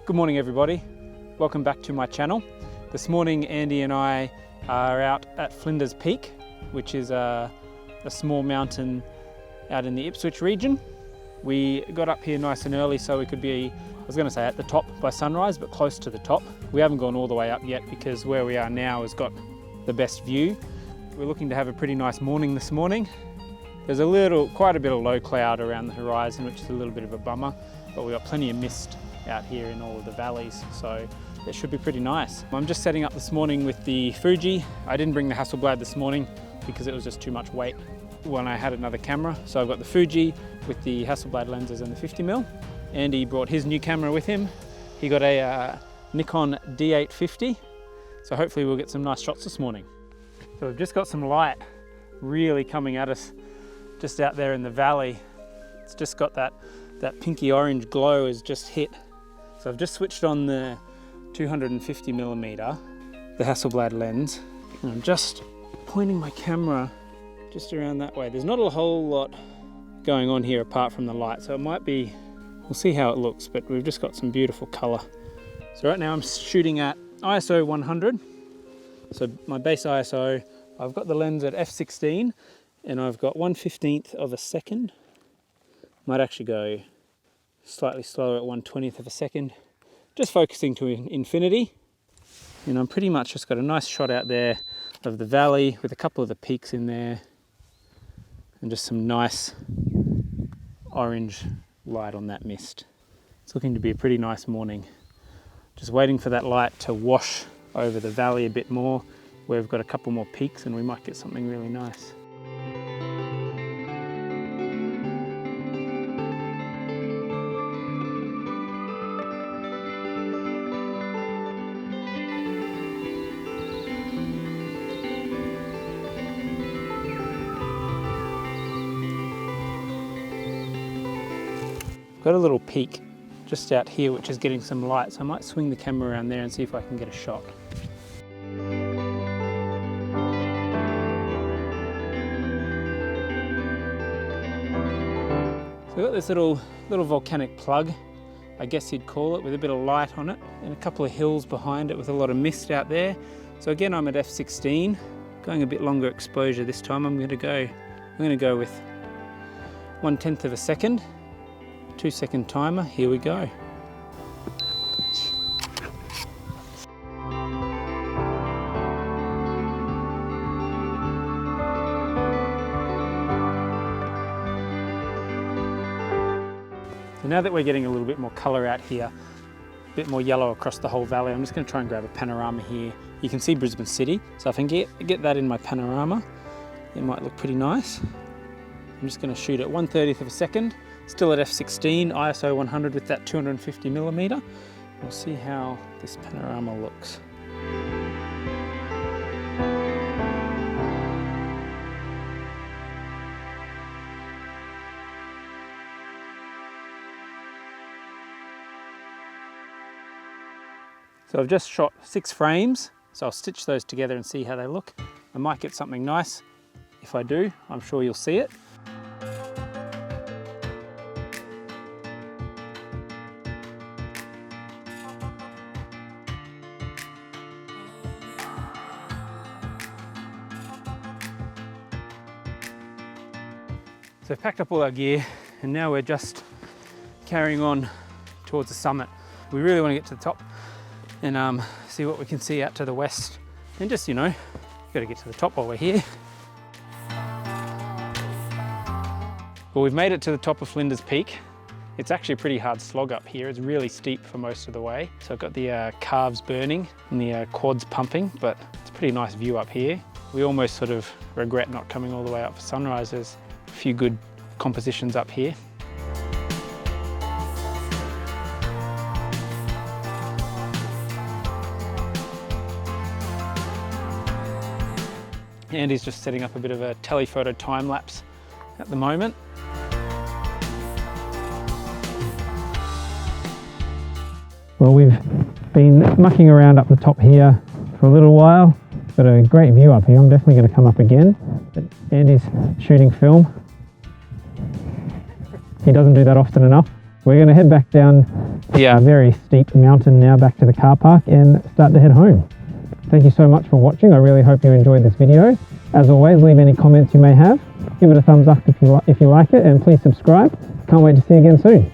Good morning everybody, welcome back to my channel. This morning Andy and I are out at Flinders Peak, which is a small mountain out in the Ipswich region. We got up here nice and early so we could be, I was going to say at the top by sunrise, but close to the top. We haven't gone all the way up yet because where we are now has got the best view. We're looking to have a pretty nice morning this morning. There's quite a bit of low cloud around the horizon, which is a little bit of a bummer, but we've got plenty of mist out here in all of the valleys, so it should be pretty nice. I'm just setting up this morning with the Fuji. I didn't bring the Hasselblad this morning because it was just too much weight when I had another camera. So I've got the Fuji with the Hasselblad lenses and the 50mm. Andy brought his new camera with him. He got a Nikon D850. So hopefully we'll get some nice shots this morning. So we've just got some light really coming at us just out there in the valley. It's just got that pinky orange glow has just hit. So I've just switched on the 250mm, the Hasselblad lens, and I'm just pointing my camera just around that way. There's not a whole lot going on here apart from the light, so it might be, we'll see how it looks, but we've just got some beautiful color. So right now I'm shooting at ISO 100. So my base ISO, I've got the lens at f16 and I've got 1/15th of a second. Might actually go slightly slower at 1/20th of a second. Just focusing to infinity. And I'm pretty much just got a nice shot out there of the valley with a couple of the peaks in there and just some nice orange light on that mist. It's looking to be a pretty nice morning. Just waiting for that light to wash over the valley a bit more, where we've got a couple more peaks and we might get something really nice. Got a little peak just out here which is getting some light, so I might swing the camera around there and see if I can get a shot. So we've got this little volcanic plug, I guess you'd call it, with a bit of light on it, and a couple of hills behind it with a lot of mist out there. So again, I'm at f16, going a bit longer exposure this time. I'm going to go with 1/10th of a second. 2-second timer, here we go. So now that we're getting a little bit more colour out here, a bit more yellow across the whole valley, I'm just going to try and grab a panorama here. You can see Brisbane City, so if I can get that in my panorama, it might look pretty nice. I'm just going to shoot at 1/30th of a second. Still at f16, ISO 100 with that 250mm. We'll see how this panorama looks. So I've just shot 6 frames, so I'll stitch those together and see how they look. I might get something nice. If I do, I'm sure you'll see it. So I've packed up all our gear and now we're just carrying on towards the summit. We really want to get to the top and see what we can see out to the west, and just, you know, got to get to the top while we're here. Well, we've made it to the top of Flinders Peak. It's actually a pretty hard slog up here. It's really steep for most of the way. So I've got the calves burning and the quads pumping, but it's a pretty nice view up here. We almost sort of regret not coming all the way up for sunrise. There's a few good compositions up here. Andy's just setting up a bit of a telephoto time lapse at the moment. Well, we've been mucking around up the top here for a little while. Got a great view up here. I'm definitely going to come up again. But Andy's shooting film. He doesn't do that often enough. We're going to head back down the very steep mountain now back to the car park and start to head home. Thank you so much for watching. I really hope you enjoyed this video. As always, leave any comments you may have. Give it a thumbs up if you like it, and please subscribe. Can't wait to see you again soon.